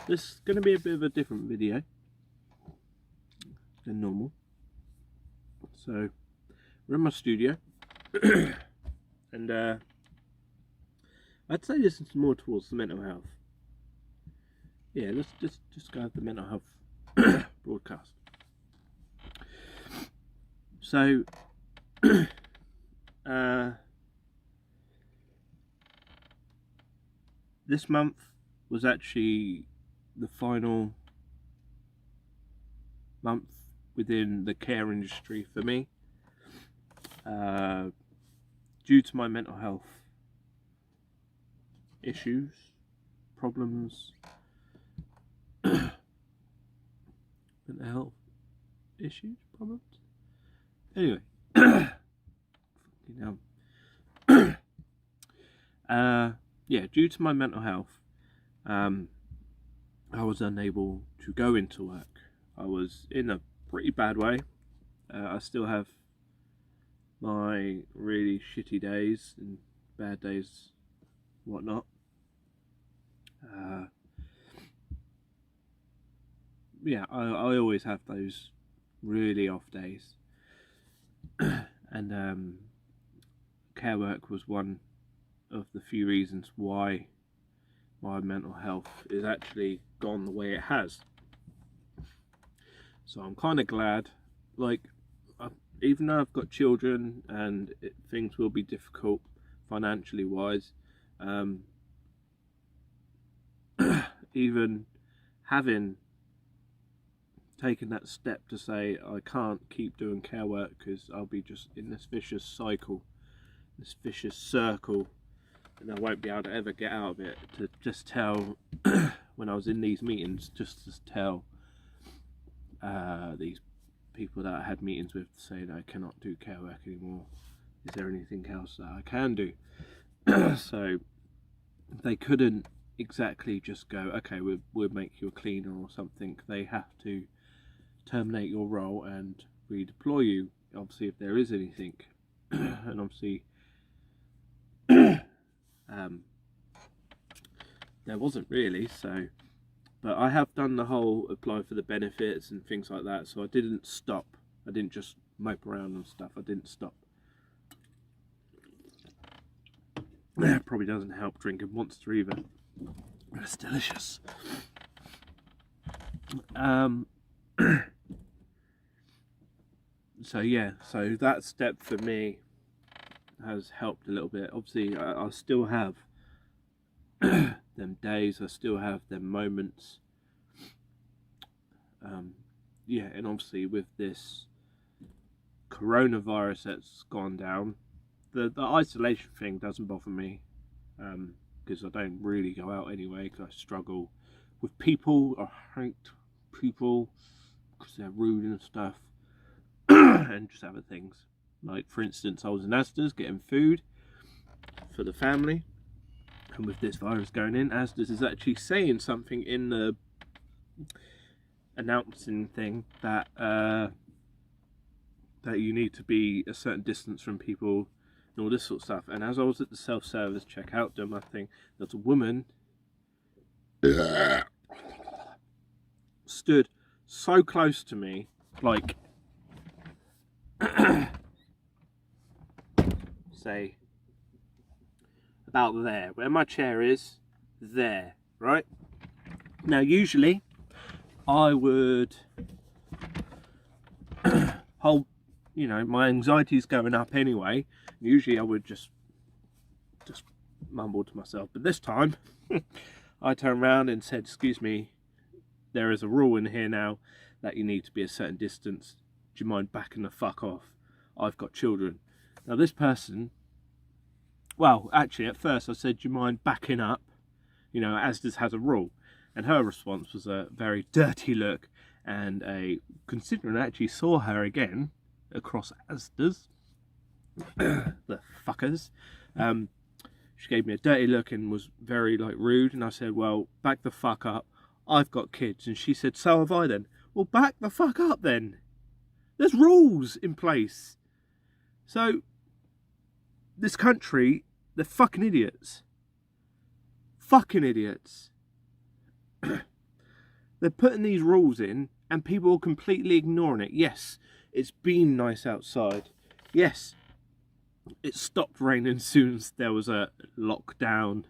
This is going to be a bit of a different video than normal. So we're in my studio, and I'd say this is more towards the mental health. Yeah, let's just go with the mental health broadcast. So this month was actually the final month within the care industry for me, due to my mental health issues, problems, mental health issues, problems. Anyway, yeah, due to my mental health, I was unable to go into work. I was in a pretty bad way. I still have my really shitty days and bad days, whatnot. Yeah, I always have those really off days. And care work was one of the few reasons why my mental health is actually gone the way it has. So I'm kind of glad, like, even though I've got children and things will be difficult financially wise, even having taken that step to say I can't keep doing care work because I'll be just in this vicious cycle, this vicious circle, and I won't be able to ever get out of it, to just tell when I was in these meetings, just to tell these people that I had meetings with to say that I cannot do care work anymore. Is there anything else that I can do? So they couldn't exactly just go, okay, we'll make you a cleaner or something. They have to terminate your role and redeploy you, obviously, if there is anything. And obviously there wasn't really, so, but I have done the whole apply for the benefits and things like that, so I didn't stop. I didn't just mope around and stuff. I didn't stop. Probably doesn't help drinking Monster either. It's delicious. So yeah, so that step for me has helped a little bit. Obviously I still have them days, I still have them moments, yeah, and obviously with this coronavirus that's gone down, the isolation thing doesn't bother me, because I don't really go out anyway, because I struggle with people. I hate people because they're rude and stuff. And just other things, like for instance, I was in Asda's getting food for the family, and with this virus going in, Asda's is actually saying something in the announcing thing that that you need to be a certain distance from people and all this sort of stuff. And as I was at the self-service checkout doing my thing, there's a woman stood so close to me, like say about there, where my chair is, there, right? Now usually I would hold, you know, my anxiety's going up anyway, usually I would just mumble to myself, but this time I turned around and said, excuse me, there is a rule in here now that you need to be a certain distance. Do you mind backing the fuck off? I've got children. Now this person, well, actually at first I said, do you mind backing up? You know, Asda's has a rule. And her response was a very dirty look, and considering I actually saw her again across Asda's, the fuckers, she gave me a dirty look and was very like rude, and I said, well, back the fuck up, I've got kids. And she said, so have I then. Well, back the fuck up then. There's rules in place. So this country, they're fucking idiots. Fucking idiots. They're putting these rules in and people are completely ignoring it. Yes, it's been nice outside. Yes, it stopped raining as soon as there was a lockdown.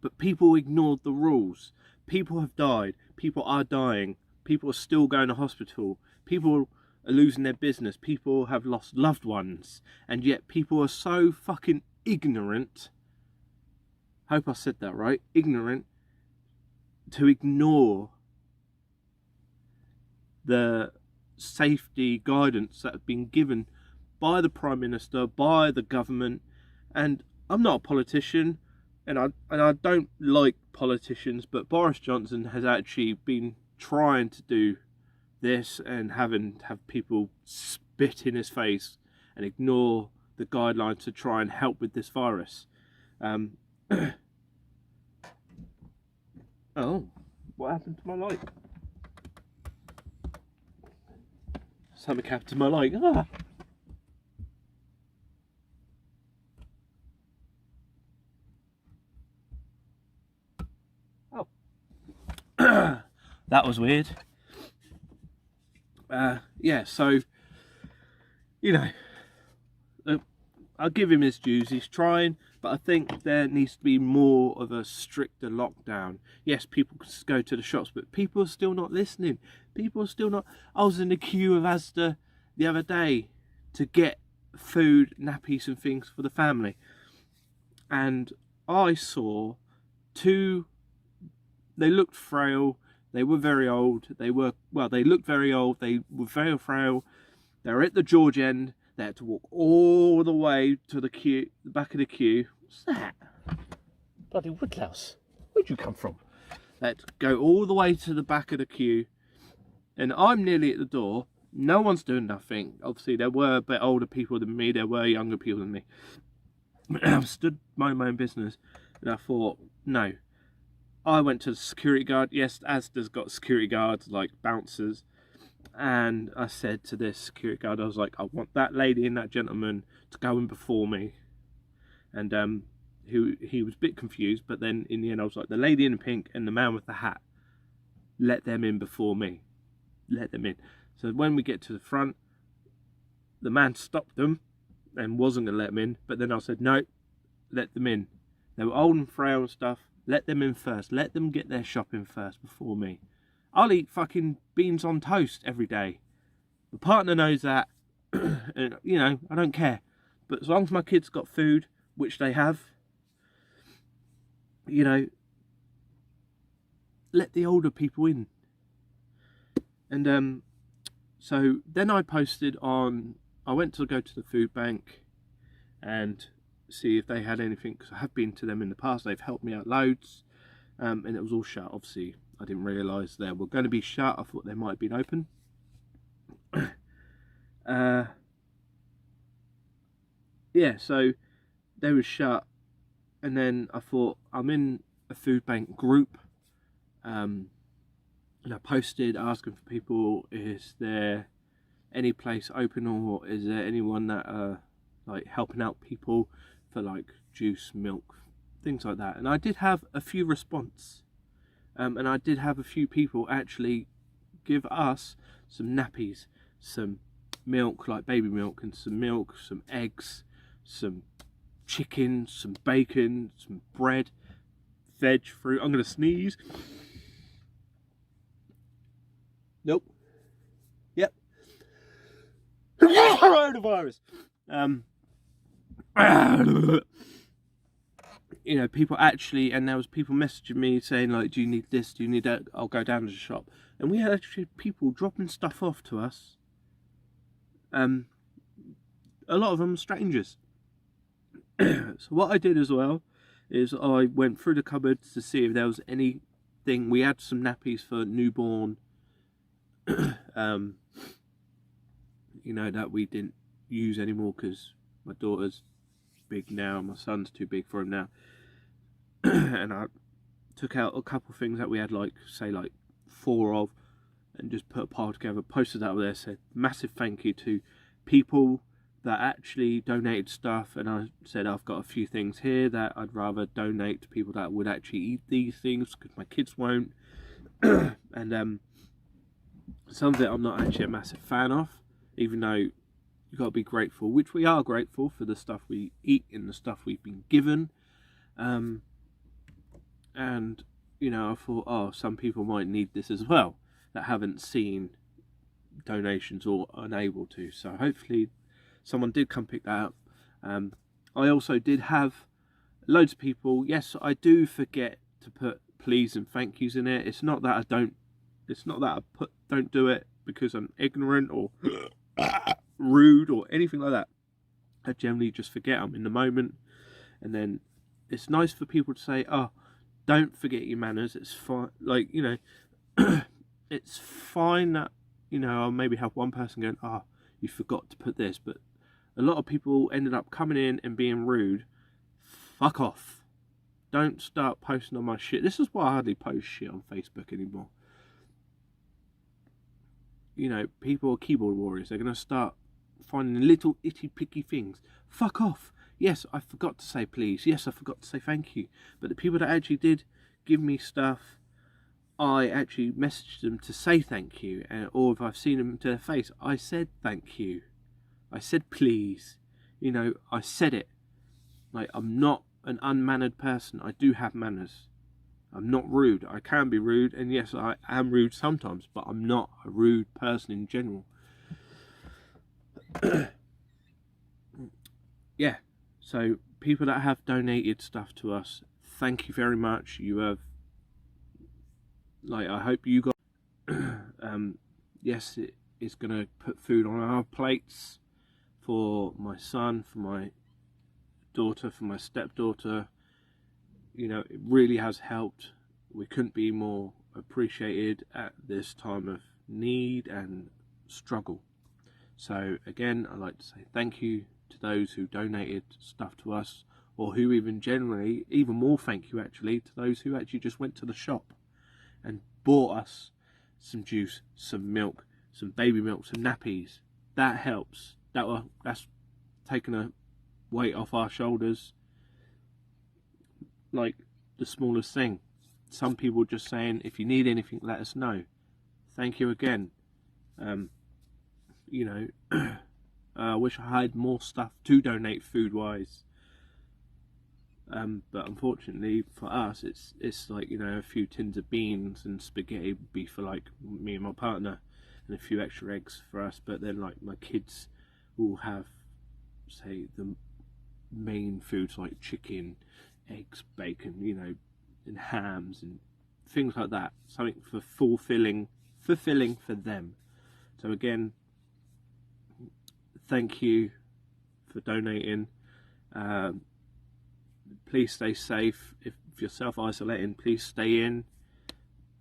But people ignored the rules. People have died. People are dying. People are still going to hospital. People are losing their business. People have lost loved ones. And yet people are so fucking ignorant. Hope I said that right. Ignorant. To ignore the safety guidance that have been given by the Prime Minister, by the government. And I'm not a politician. And I don't like politicians, but Boris Johnson has actually been trying to do this and have people spit in his face and ignore the guidelines to try and help with this virus. Oh, what happened to my light? Something happened to my light. Ah. That was weird. Yeah, so, you know, I'll give him his dues. He's trying, but I think there needs to be more of a stricter lockdown. Yes, people can go to the shops, but people are still not listening. People are still not... I was in the queue of Asda the other day to get food, nappies and things for the family. And I saw two... They looked frail. They were very old. They looked very old. They were very frail. They were at the George end. They had to walk all the way to the queue, the back of the queue. What's that? Bloody woodlouse. Where'd you come from? They had to go all the way to the back of the queue. And I'm nearly at the door. No one's doing nothing. Obviously, there were a bit older people than me. There were younger people than me. I stood minding my own business. And I thought, no. I went to the security guard. Yes, Asda's got security guards, like bouncers. And I said to this security guard, I was like, I want that lady and that gentleman to go in before me. And he was a bit confused, but then in the end I was like, the lady in the pink and the man with the hat, let them in before me. Let them in. So when we get to the front, the man stopped them and wasn't going to let them in. But then I said, no, let them in. They were old and frail and stuff. Let them in first. Let them get their shopping first before me. I'll eat fucking beans on toast every day. My partner knows that. And, you know, I don't care. But as long as my kids got food, which they have, you know, let the older people in. And so then I posted on, I went to go to the food bank and see if they had anything, because I have been to them in the past. They've helped me out loads, and it was all shut. Obviously I didn't realise they were going to be shut. I thought they might have been open. Yeah, so they were shut, and then I thought, I'm in a food bank group, and I posted asking for people, is there any place open, or is there anyone that like helping out people for like juice, milk, things like that. And I did have a few response, and I did have a few people actually give us some nappies, some milk, like baby milk, and some milk, some eggs, some chicken, some bacon, some bread, veg, fruit. I'm gonna sneeze. Nope. Yep. Coronavirus. You know, people actually, and there was people messaging me saying like, do you need this, do you need that, I'll go down to the shop. And we had actually people dropping stuff off to us. A lot of them strangers. So what I did as well is I went through the cupboards to see if there was anything. We had some nappies for newborn, you know, that we didn't use anymore because my daughter's big now, my son's too big for him now. And I took out a couple things that we had, like say like 4 of, and just put a pile together, posted that over there, said massive thank you to people that actually donated stuff. And I said I've got a few things here that I'd rather donate to people that would actually eat these things, because my kids won't. And some of it I'm not actually a massive fan of, even though you've got to be grateful, which we are grateful for the stuff we eat and the stuff we've been given. And you know, I thought, oh, some people might need this as well that haven't seen donations or unable to. So hopefully someone did come pick that up. I also did have loads of people. Yes, I do forget to put please and thank yous in it. It's not that I don't. It's not that I don't do it because I'm ignorant or rude or anything like that. I generally just forget. I'm in the moment, and then it's nice for people to say, "Oh, don't forget your manners." It's fine. Like, you know, it's fine that, you know, I'll maybe have one person going, "Oh, you forgot to put this," but a lot of people ended up coming in and being rude. Fuck off. Don't start posting on my shit. This is why I hardly post shit on Facebook anymore. You know, people are keyboard warriors. They're going to start finding little itty-picky things. Fuck off. Yes, I forgot to say please. Yes, I forgot to say thank you. But the people that actually did give me stuff, I actually messaged them to say thank you. Or if I've seen them to their face, I said thank you. I said please. You know, I said it. Like, I'm not an unmannered person. I do have manners. I'm not rude. I can be rude, and yes, I am rude sometimes, but I'm not a rude person in general. Yeah, so people that have donated stuff to us, thank you very much. You have, like, I hope you got, yes, it is going to put food on our plates for my son, for my daughter, for my stepdaughter. You know, it really has helped. We couldn't be more appreciated at this time of need and struggle. So again, I'd like to say thank you to those who donated stuff to us, or who even generally, even more thank you actually to those who actually just went to the shop and bought us some juice, some milk, some baby milk, some nappies. That helps. That's taken a weight off our shoulders, like the smallest thing. Some people just saying, if you need anything, let us know. Thank you again. You know, I wish I had more stuff to donate food wise, but unfortunately for us, it's like, you know, a few tins of beans and spaghetti would be for like me and my partner, and a few extra eggs for us. But then, like, my kids will have, say, the main foods like chicken, eggs, bacon, you know, and hams and things like that. Something for fulfilling for them. So again, thank you for donating. Please stay safe. If you're self-isolating, please stay in.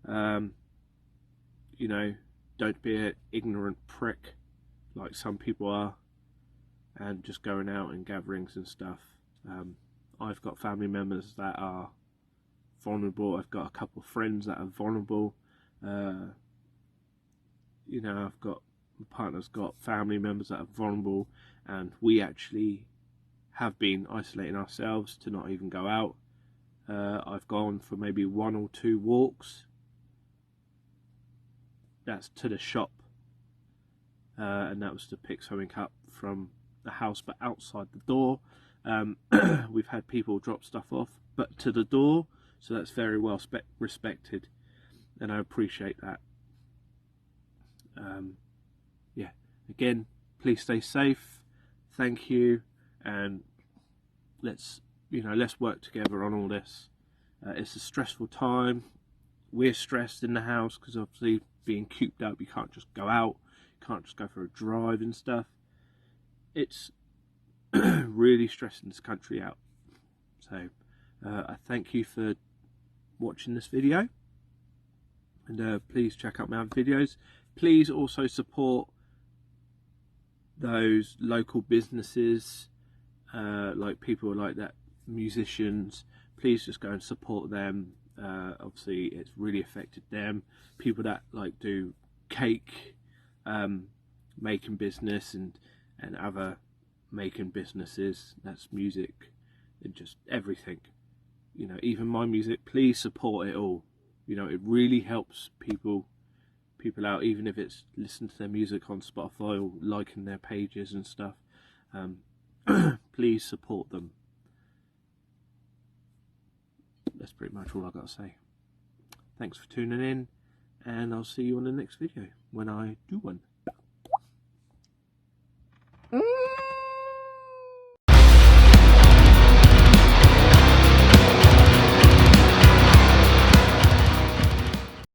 You know, don't be an ignorant prick like some people are, and just going out and gatherings and stuff. I've got family members that are vulnerable. I've got a couple of friends that are vulnerable. You know, my partner's got family members that are vulnerable, and we actually have been isolating ourselves to not even go out. I've gone for maybe 1 or 2 walks. That's to the shop, and that was to pick something up from the house, but outside the door. We've had people drop stuff off, but to the door, so that's very well respected, and I appreciate that. Yeah, again, please stay safe. Thank you, and let's work together on all this. It's a stressful time. We're stressed in the house because obviously being cooped up, you can't just go out, you can't just go for a drive and stuff. It's really stressing this country out. So I thank you for watching this video, and please check out my other videos. Please also support those local businesses, like people like that, musicians. Please just go and support them. Obviously it's really affected them. People that like do cake making business and other making businesses, that's music and just everything, you know, even my music. Please support it all. You know, it really helps people out, even if it's listen to their music on Spotify or liking their pages and stuff. Please support them. That's pretty much all I've got to say. Thanks for tuning in, and I'll see you on the next video when I do one.